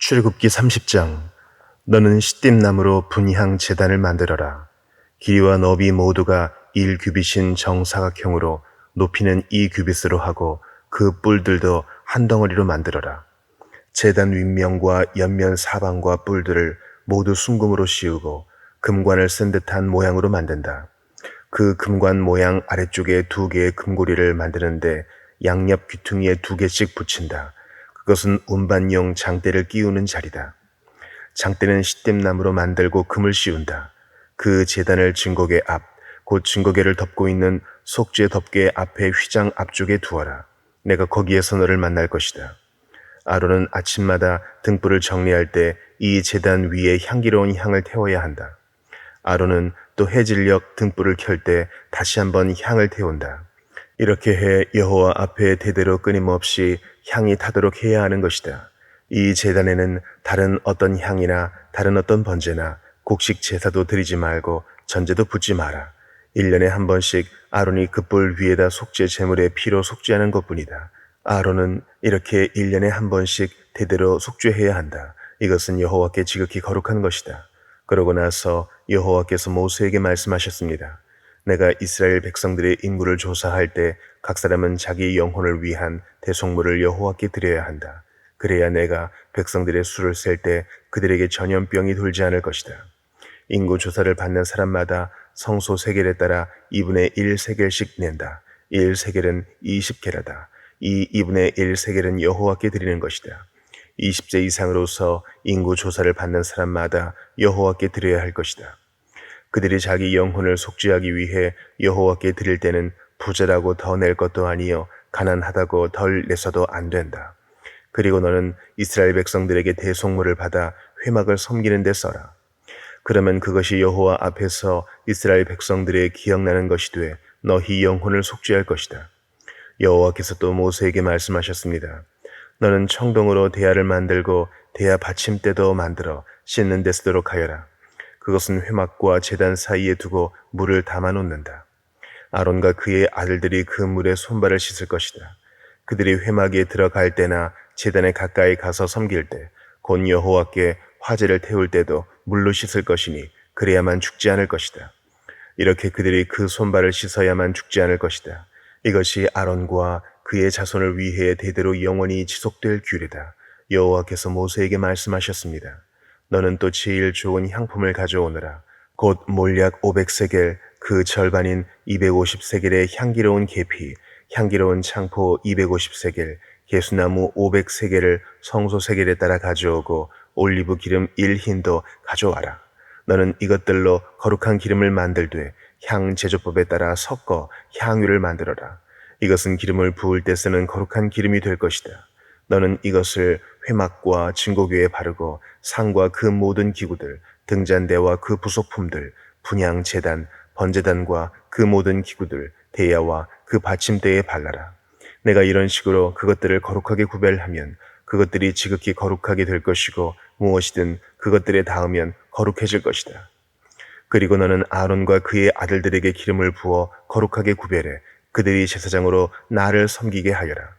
출애굽기 30장. 너는 시띠나무로 분향 제단을 만들어라. 길이와 너비 모두가 1규빗인 정사각형으로 높이는 2규빗으로 하고 그 뿔들도 한 덩어리로 만들어라. 제단 윗면과 옆면 사방과 뿔들을 모두 순금으로 씌우고 금관을 쓴 듯한 모양으로 만든다. 그 금관 모양 아래쪽에 2개의 금고리를 만드는데 양옆 귀퉁이에 2개씩 붙인다. 그것은 운반용 장대를 끼우는 자리다. 장대는 시띠나무로 만들고 금을 씌운다. 그 제단을 증거계 앞, 곧 증거계를 덮고 있는 속죄 덮개 앞에 휘장 앞쪽에 두어라. 내가 거기에서 너를 만날 것이다. 아론은 아침마다 등불을 정리할 때 이 제단 위에 향기로운 향을 태워야 한다. 아론은 또 해질녘 등불을 켤 때 다시 한번 향을 태운다. 이렇게 해 여호와 앞에 대대로 끊임없이 향이 타도록 해야 하는 것이다. 이 제단에는 다른 어떤 향이나 다른 어떤 번제나 곡식 제사도 드리지 말고 전제도 붓지 마라. 1년에 한 번씩 아론이 그 뿔 위에다 속죄 제물의 피로 속죄하는 것뿐이다. 아론은 이렇게 1년에 한 번씩 대대로 속죄해야 한다. 이것은 여호와께 지극히 거룩한 것이다. 그러고 나서 여호와께서 모세에게 말씀하셨습니다. 내가 이스라엘 백성들의 인구를 조사할 때 각 사람은 자기 영혼을 위한 대속물을 여호와께 드려야 한다. 그래야 내가 백성들의 수를 셀 때 그들에게 전염병이 돌지 않을 것이다. 인구 조사를 받는 사람마다 성소 세겔에 따라 2분의 1 세겔씩 낸다. 1 세겔은 20게라다. 이 2분의 1 세겔은 여호와께 드리는 것이다. 20세 이상으로서 인구 조사를 받는 사람마다 여호와께 드려야 할 것이다. 그들이 자기 영혼을 속죄하기 위해 여호와께 드릴 때는 부자라고 더 낼 것도 아니요 가난하다고 덜 내서도 안 된다. 그리고 너는 이스라엘 백성들에게 대속물을 받아 회막을 섬기는 데 써라. 그러면 그것이 여호와 앞에서 이스라엘 백성들의 기억나는 것이 돼 너희 영혼을 속죄할 것이다. 여호와께서 또 모세에게 말씀하셨습니다. 너는 청동으로 대야를 만들고 대야 받침대도 만들어 씻는 데 쓰도록 하여라. 그것은 회막과 제단 사이에 두고 물을 담아 놓는다. 아론과 그의 아들들이 그 물에 손발을 씻을 것이다. 그들이 회막에 들어갈 때나 제단에 가까이 가서 섬길 때, 곧 여호와께 화제를 태울 때도 물로 씻을 것이니 그래야만 죽지 않을 것이다. 이렇게 그들이 그 손발을 씻어야만 죽지 않을 것이다. 이것이 아론과 그의 자손을 위해 대대로 영원히 지속될 규례다. 여호와께서 모세에게 말씀하셨습니다. 너는 또 제일 좋은 향품을 가져오너라. 곧 몰약 500세겔, 그 절반인 250세겔의 향기로운 계피, 향기로운 창포 250세겔, 개수나무 500세겔을 성소 세겔에 따라 가져오고 올리브 기름 1흰도 가져와라. 너는 이것들로 거룩한 기름을 만들되 향 제조법에 따라 섞어 향유를 만들어라. 이것은 기름을 부을 때 쓰는 거룩한 기름이 될 것이다. 너는 이것을 회막과 증거궤에 바르고 상과 그 모든 기구들, 등잔대와 그 부속품들, 분향 제단, 번제단과 그 모든 기구들, 대야와 그 받침대에 발라라. 내가 이런 식으로 그것들을 거룩하게 구별하면 그것들이 지극히 거룩하게 될 것이고 무엇이든 그것들에 닿으면 거룩해질 것이다. 그리고 너는 아론과 그의 아들들에게 기름을 부어 거룩하게 구별해 그들이 제사장으로 나를 섬기게 하여라.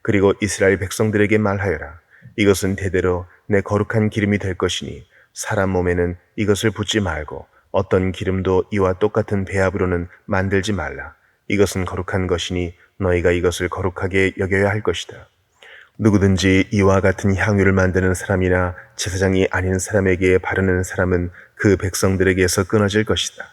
그리고 이스라엘 백성들에게 말하여라. 이것은 대대로 내 거룩한 기름이 될 것이니 사람 몸에는 이것을 붓지 말고 어떤 기름도 이와 똑같은 배합으로는 만들지 말라. 이것은 거룩한 것이니 너희가 이것을 거룩하게 여겨야 할 것이다. 누구든지 이와 같은 향유를 만드는 사람이나 제사장이 아닌 사람에게 바르는 사람은 그 백성들에게서 끊어질 것이다.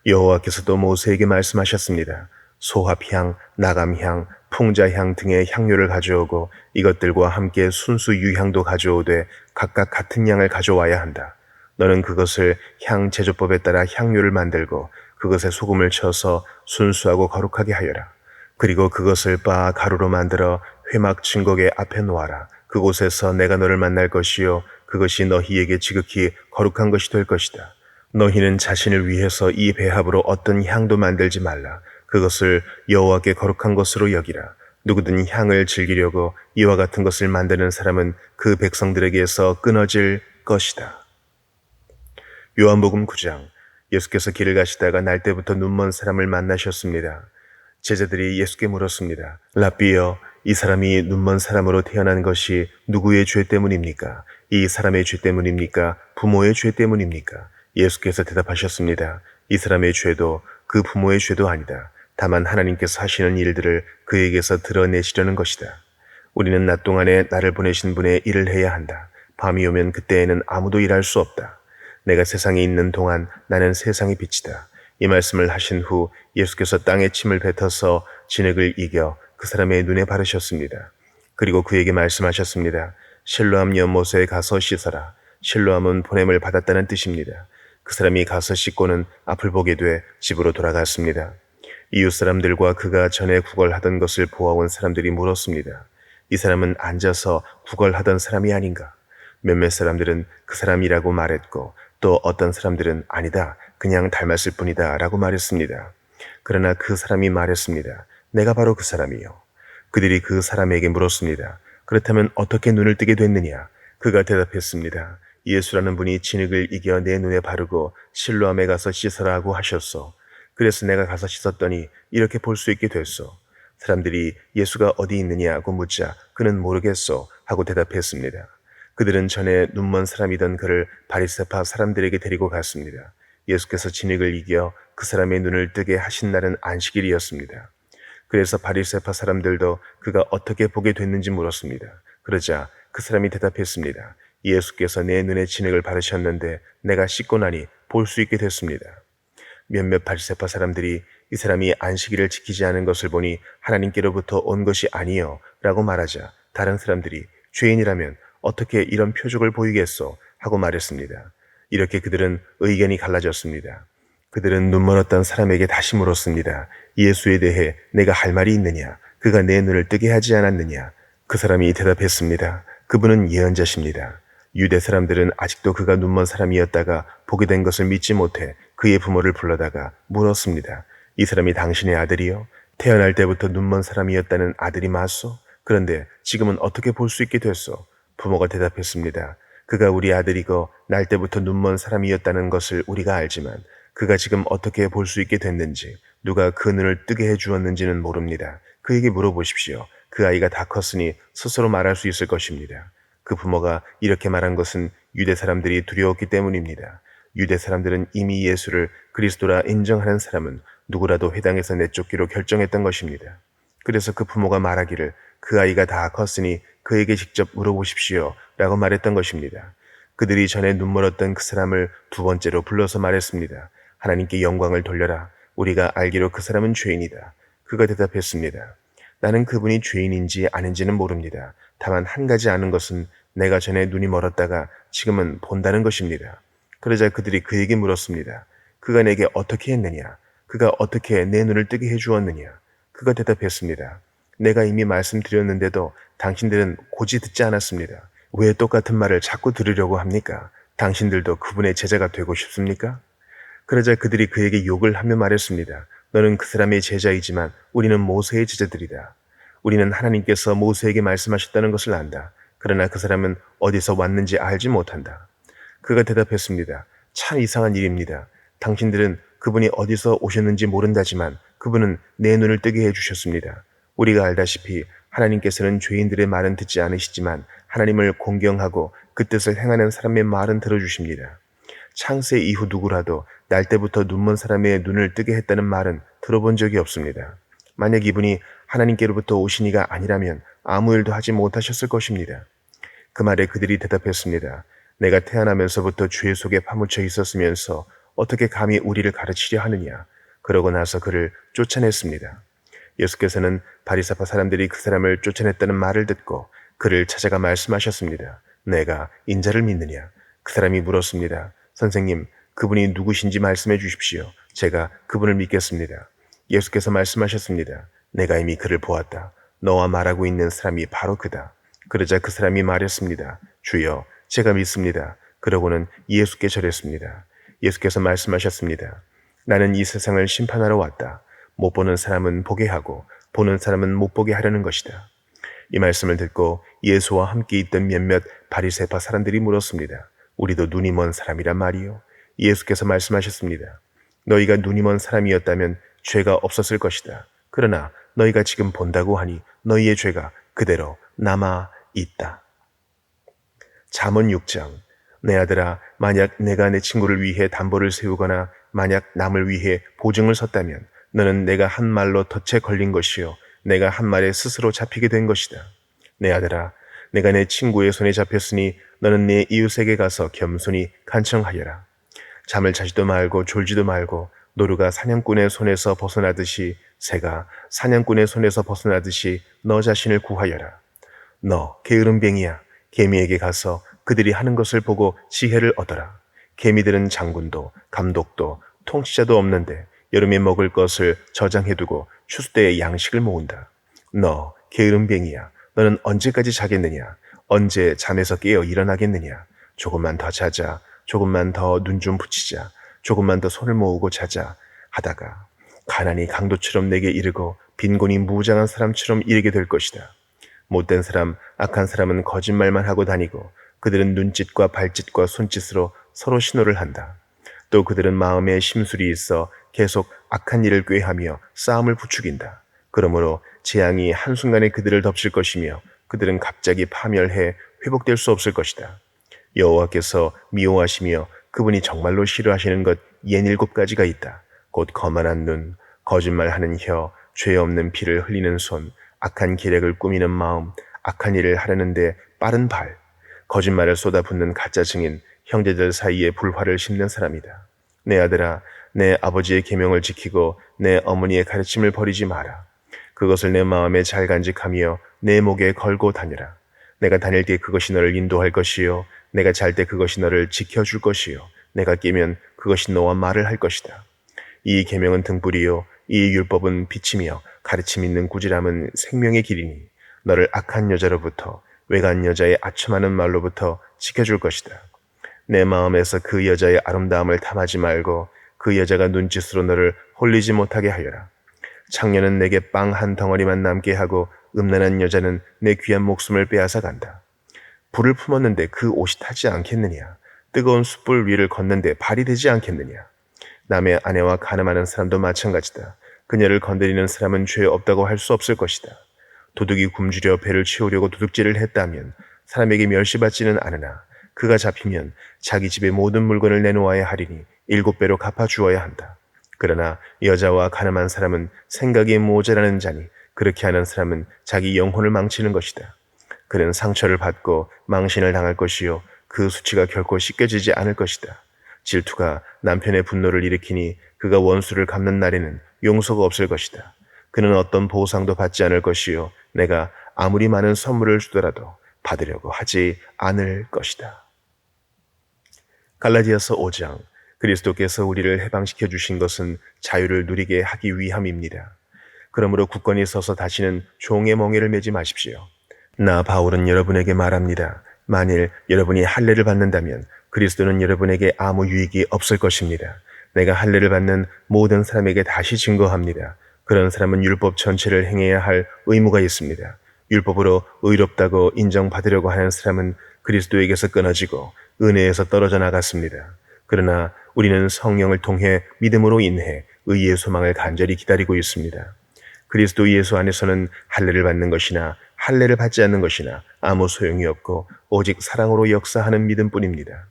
여호와께서도 모세에게 말씀하셨습니다. 소합향, 나감향, 풍자향 등의 향료를 가져오고 이것들과 함께 순수 유향도 가져오되 각각 같은 양을 가져와야 한다. 너는 그것을 향 제조법에 따라 향료를 만들고 그것에 소금을 쳐서 순수하고 거룩하게 하여라. 그리고 그것을 빻아 가루로 만들어 회막 증거궤 앞에 놓아라. 그곳에서 내가 너를 만날 것이요 그것이 너희에게 지극히 거룩한 것이 될 것이다. 너희는 자신을 위해서 이 배합으로 어떤 향도 만들지 말라. 그것을 여호와께 거룩한 것으로 여기라. 누구든 향을 즐기려고 이와 같은 것을 만드는 사람은 그 백성들에게서 끊어질 것이다. 요한복음 9장. 예수께서 길을 가시다가 날때부터 눈먼 사람을 만나셨습니다. 제자들이 예수께 물었습니다. 랍비여, 이 사람이 눈먼 사람으로 태어난 것이 누구의 죄 때문입니까? 이 사람의 죄 때문입니까? 부모의 죄 때문입니까? 예수께서 대답하셨습니다. 이 사람의 죄도 그 부모의 죄도 아니다. 다만 하나님께서 하시는 일들을 그에게서 드러내시려는 것이다. 우리는 낮 동안에 나를 보내신 분의 일을 해야 한다. 밤이 오면 그때에는 아무도 일할 수 없다. 내가 세상에 있는 동안 나는 세상의 빛이다. 이 말씀을 하신 후 예수께서 땅에 침을 뱉어서 진흙을 이겨 그 사람의 눈에 바르셨습니다. 그리고 그에게 말씀하셨습니다. 실로암 연못에 가서 씻어라. 실로암은 보냄을 받았다는 뜻입니다. 그 사람이 가서 씻고는 앞을 보게 돼 집으로 돌아갔습니다. 이웃 사람들과 그가 전에 구걸하던 것을 보아온 사람들이 물었습니다. 이 사람은 앉아서 구걸하던 사람이 아닌가? 몇몇 사람들은 그 사람이라고 말했고 또 어떤 사람들은 아니다, 그냥 닮았을 뿐이다 라고 말했습니다. 그러나 그 사람이 말했습니다. 내가 바로 그 사람이요. 그들이 그 사람에게 물었습니다. 그렇다면 어떻게 눈을 뜨게 됐느냐? 그가 대답했습니다. 예수라는 분이 진흙을 이겨 내 눈에 바르고 실로암에 가서 씻으라고 하셨소. 그래서 내가 가서 씻었더니 이렇게 볼 수 있게 됐소. 사람들이 예수가 어디 있느냐고 묻자 그는 모르겠소 하고 대답했습니다. 그들은 전에 눈먼 사람이던 그를 바리새파 사람들에게 데리고 갔습니다. 예수께서 진흙을 이겨 그 사람의 눈을 뜨게 하신 날은 안식일이었습니다. 그래서 바리새파 사람들도 그가 어떻게 보게 됐는지 물었습니다. 그러자 그 사람이 대답했습니다. 예수께서 내 눈에 진흙을 바르셨는데 내가 씻고 나니 볼 수 있게 됐습니다. 몇몇 바리새파 사람들이 이 사람이 안식일을 지키지 않은 것을 보니 하나님께로부터 온 것이 아니요 라고 말하자 다른 사람들이 죄인이라면 어떻게 이런 표적을 보이겠소 하고 말했습니다. 이렇게 그들은 의견이 갈라졌습니다. 그들은 눈멀었던 사람에게 다시 물었습니다. 예수에 대해 내가 할 말이 있느냐? 그가 내 눈을 뜨게 하지 않았느냐? 그 사람이 대답했습니다. 그분은 예언자십니다. 유대 사람들은 아직도 그가 눈먼 사람이었다가 보게 된 것을 믿지 못해 그의 부모를 불러다가 물었습니다. 이 사람이 당신의 아들이요? 태어날 때부터 눈먼 사람이었다는 아들이 맞소? 그런데 지금은 어떻게 볼 수 있게 됐소? 부모가 대답했습니다. 그가 우리 아들이고 날 때부터 눈먼 사람이었다는 것을 우리가 알지만 그가 지금 어떻게 볼 수 있게 됐는지 누가 그 눈을 뜨게 해주었는지는 모릅니다. 그에게 물어보십시오. 그 아이가 다 컸으니 스스로 말할 수 있을 것입니다. 그 부모가 이렇게 말한 것은 유대 사람들이 두려웠기 때문입니다. 유대 사람들은 이미 예수를 그리스도라 인정하는 사람은 누구라도 회당에서 내쫓기로 결정했던 것입니다. 그래서 그 부모가 말하기를 그 아이가 다 컸으니 그에게 직접 물어보십시오 라고 말했던 것입니다. 그들이 전에 눈멀었던 그 사람을 두 번째로 불러서 말했습니다. 하나님께 영광을 돌려라. 우리가 알기로 그 사람은 죄인이다. 그가 대답했습니다. 나는 그분이 죄인인지 아닌지는 모릅니다. 다만 한 가지 아는 것은 내가 전에 눈이 멀었다가 지금은 본다는 것입니다. 그러자 그들이 그에게 물었습니다. 그가 내게 어떻게 했느냐? 그가 어떻게 내 눈을 뜨게 해주었느냐? 그가 대답했습니다. 내가 이미 말씀드렸는데도 당신들은 고지 듣지 않았습니다. 왜 똑같은 말을 자꾸 들으려고 합니까? 당신들도 그분의 제자가 되고 싶습니까? 그러자 그들이 그에게 욕을 하며 말했습니다. 너는 그 사람의 제자이지만 우리는 모세의 제자들이다. 우리는 하나님께서 모세에게 말씀하셨다는 것을 안다. 그러나 그 사람은 어디서 왔는지 알지 못한다. 그가 대답했습니다. 참 이상한 일입니다. 당신들은 그분이 어디서 오셨는지 모른다지만 그분은 내 눈을 뜨게 해주셨습니다. 우리가 알다시피 하나님께서는 죄인들의 말은 듣지 않으시지만 하나님을 공경하고 그 뜻을 행하는 사람의 말은 들어주십니다. 창세 이후 누구라도 날 때부터 눈먼 사람의 눈을 뜨게 했다는 말은 들어본 적이 없습니다. 만약 이분이 하나님께로부터 오신 이가 아니라면 아무 일도 하지 못하셨을 것입니다. 그 말에 그들이 대답했습니다. 내가 태어나면서부터 죄 속에 파묻혀 있었으면서 어떻게 감히 우리를 가르치려 하느냐. 그러고 나서 그를 쫓아냈습니다. 예수께서는 바리새파 사람들이 그 사람을 쫓아냈다는 말을 듣고 그를 찾아가 말씀하셨습니다. 내가 인자를 믿느냐? 그 사람이 물었습니다. 선생님, 그분이 누구신지 말씀해 주십시오. 제가 그분을 믿겠습니다. 예수께서 말씀하셨습니다. 내가 이미 그를 보았다. 너와 말하고 있는 사람이 바로 그다. 그러자 그 사람이 말했습니다. 주여, 제가 믿습니다. 그러고는 예수께 절했습니다. 예수께서 말씀하셨습니다. 나는 이 세상을 심판하러 왔다. 못 보는 사람은 보게 하고 보는 사람은 못 보게 하려는 것이다. 이 말씀을 듣고 예수와 함께 있던 몇몇 바리새파 사람들이 물었습니다. 우리도 눈이 먼 사람이란 말이요? 예수께서 말씀하셨습니다. 너희가 눈이 먼 사람이었다면 죄가 없었을 것이다. 그러나 너희가 지금 본다고 하니 너희의 죄가 그대로 남아 있다. 잠언 6장. 내 아들아, 만약 내가 내 친구를 위해 담보를 세우거나 만약 남을 위해 보증을 섰다면 너는 내가 한 말로 덫에 걸린 것이요 내가 한 말에 스스로 잡히게 된 것이다. 내 아들아, 내가 내 친구의 손에 잡혔으니 너는 내 이웃에게 가서 겸손히 간청하여라. 잠을 자지도 말고 졸지도 말고 노루가 사냥꾼의 손에서 벗어나듯이 새가 사냥꾼의 손에서 벗어나듯이 너 자신을 구하여라. 너 게으름뱅이야. 개미에게 가서 그들이 하는 것을 보고 지혜를 얻어라. 개미들은 장군도 감독도 통치자도 없는데 여름에 먹을 것을 저장해두고 추수 때에 양식을 모은다. 너 게으름뱅이야. 너는 언제까지 자겠느냐? 언제 잠에서 깨어 일어나겠느냐? 조금만 더 자자. 조금만 더 눈 좀 붙이자. 조금만 더 손을 모으고 자자 하다가 가난이 강도처럼 내게 이르고 빈곤이 무장한 사람처럼 이르게 될 것이다. 못된 사람, 악한 사람은 거짓말만 하고 다니고 그들은 눈짓과 발짓과 손짓으로 서로 신호를 한다. 또 그들은 마음에 심술이 있어 계속 악한 일을 꾀하며 싸움을 부추긴다. 그러므로 재앙이 한순간에 그들을 덮칠 것이며 그들은 갑자기 파멸해 회복될 수 없을 것이다. 여호와께서 미워하시며 그분이 정말로 싫어하시는 것 67가지가 있다. 곧 거만한 눈, 거짓말하는 혀, 죄 없는 피를 흘리는 손, 악한 계략을 꾸미는 마음, 악한 일을 하려는데 빠른 발, 거짓말을 쏟아붓는 가짜 증인, 형제들 사이에 불화를 심는 사람이다. 내 아들아, 내 아버지의 계명을 지키고 내 어머니의 가르침을 버리지 마라. 그것을 내 마음에 잘 간직하며 내 목에 걸고 다니라. 내가 다닐 때 그것이 너를 인도할 것이요 내가 잘 때 그것이 너를 지켜줄 것이요 내가 깨면 그것이 너와 말을 할 것이다. 이 계명은 등불이요 이 율법은 빛이며 가르침 있는 꾸지람은 생명의 길이니 너를 악한 여자로부터 외간 여자의 아첨하는 말로부터 지켜줄 것이다. 내 마음에서 그 여자의 아름다움을 탐하지 말고 그 여자가 눈짓으로 너를 홀리지 못하게 하여라. 창녀는 내게 빵 한 덩어리만 남게 하고 음란한 여자는 내 귀한 목숨을 빼앗아 간다. 불을 품었는데 그 옷이 타지 않겠느냐? 뜨거운 숯불 위를 걷는데 발이 되지 않겠느냐? 남의 아내와 간음하는 사람도 마찬가지다. 그녀를 건드리는 사람은 죄 없다고 할 수 없을 것이다. 도둑이 굶주려 배를 채우려고 도둑질을 했다면 사람에게 멸시받지는 않으나 그가 잡히면 자기 집의 모든 물건을 내놓아야 하리니 7배로 갚아주어야 한다. 그러나 여자와 간음한 사람은 생각이 모자라는 자니 그렇게 하는 사람은 자기 영혼을 망치는 것이다. 그는 상처를 받고 망신을 당할 것이요 그 수치가 결코 씻겨지지 않을 것이다. 질투가 남편의 분노를 일으키니 그가 원수를 갚는 날에는 용서가 없을 것이다. 그는 어떤 보상도 받지 않을 것이요 내가 아무리 많은 선물을 주더라도 받으려고 하지 않을 것이다. 갈라디아서 5장. 그리스도께서 우리를 해방시켜 주신 것은 자유를 누리게 하기 위함입니다. 그러므로 굳건히 서서 다시는 종의 멍에를 매지 마십시오. 나 바울은 여러분에게 말합니다. 만일 여러분이 할례를 받는다면 그리스도는 여러분에게 아무 유익이 없을 것입니다. 내가 할례를 받는 모든 사람에게 다시 증거합니다. 그런 사람은 율법 전체를 행해야 할 의무가 있습니다. 율법으로 의롭다고 인정받으려고 하는 사람은 그리스도에게서 끊어지고 은혜에서 떨어져 나갔습니다. 그러나 우리는 성령을 통해 믿음으로 인해 의의 소망을 간절히 기다리고 있습니다. 그리스도 예수 안에서는 할례를 받는 것이나 할례를 받지 않는 것이나 아무 소용이 없고 오직 사랑으로 역사하는 믿음뿐입니다.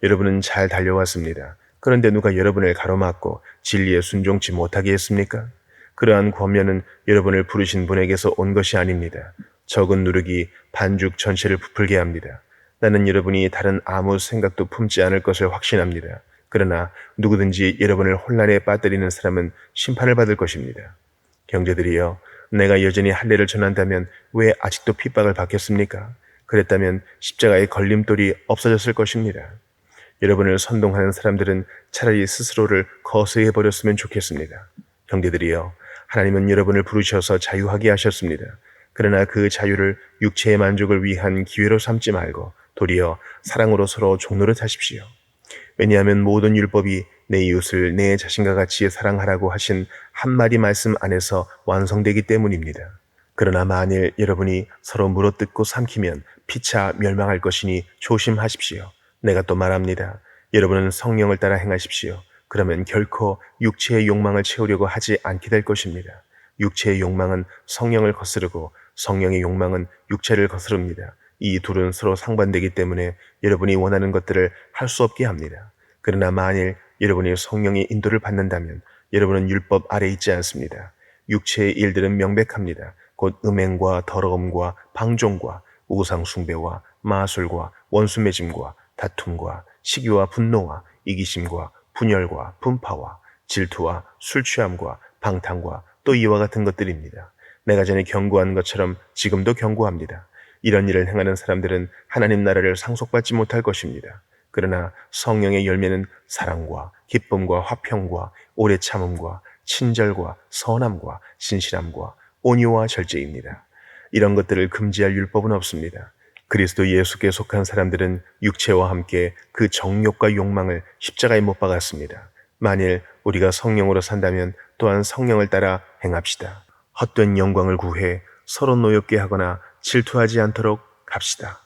여러분은 잘 달려왔습니다. 그런데 누가 여러분을 가로막고 진리에 순종치 못하게 했습니까? 그러한 권면은 여러분을 부르신 분에게서 온 것이 아닙니다. 적은 누룩이 반죽 전체를 부풀게 합니다. 나는 여러분이 다른 아무 생각도 품지 않을 것을 확신합니다. 그러나 누구든지 여러분을 혼란에 빠뜨리는 사람은 심판을 받을 것입니다. 형제들이여, 내가 여전히 할례를 전한다면 왜 아직도 핍박을 받겠습니까? 그랬다면 십자가의 걸림돌이 없어졌을 것입니다. 여러분을 선동하는 사람들은 차라리 스스로를 거스해 버렸으면 좋겠습니다. 형제들이여, 하나님은 여러분을 부르셔서 자유하게 하셨습니다. 그러나 그 자유를 육체의 만족을 위한 기회로 삼지 말고 도리어 사랑으로 서로 종노릇 하십시오. 왜냐하면 모든 율법이 내 이웃을 내 자신과 같이 사랑하라고 하신 한마디 말씀 안에서 완성되기 때문입니다. 그러나 만일 여러분이 서로 물어뜯고 삼키면 피차 멸망할 것이니 조심하십시오. 내가 또 말합니다. 여러분은 성령을 따라 행하십시오. 그러면 결코 육체의 욕망을 채우려고 하지 않게 될 것입니다. 육체의 욕망은 성령을 거스르고 성령의 욕망은 육체를 거스릅니다. 이 둘은 서로 상반되기 때문에 여러분이 원하는 것들을 할 수 없게 합니다. 그러나 만일 여러분이 성령의 인도를 받는다면 여러분은 율법 아래 있지 않습니다. 육체의 일들은 명백합니다. 곧 음행과 더러움과 방종과 우상 숭배와 마술과 원수 맺음과 다툼과 시기와 분노와 이기심과 분열과 분파와 질투와 술 취함과 방탕과 또 이와 같은 것들입니다. 내가 전에 경고한 것처럼 지금도 경고합니다. 이런 일을 행하는 사람들은 하나님 나라를 상속받지 못할 것입니다. 그러나 성령의 열매는 사랑과 기쁨과 화평과 오래 참음과 친절과 선함과 신실함과 온유와 절제입니다. 이런 것들을 금지할 율법은 없습니다. 그리스도 예수께 속한 사람들은 육체와 함께 그 정욕과 욕망을 십자가에 못 박았습니다. 만일 우리가 성령으로 산다면 또한 성령을 따라 행합시다. 헛된 영광을 구해 서로 노엽게 하거나 질투하지 않도록 합시다.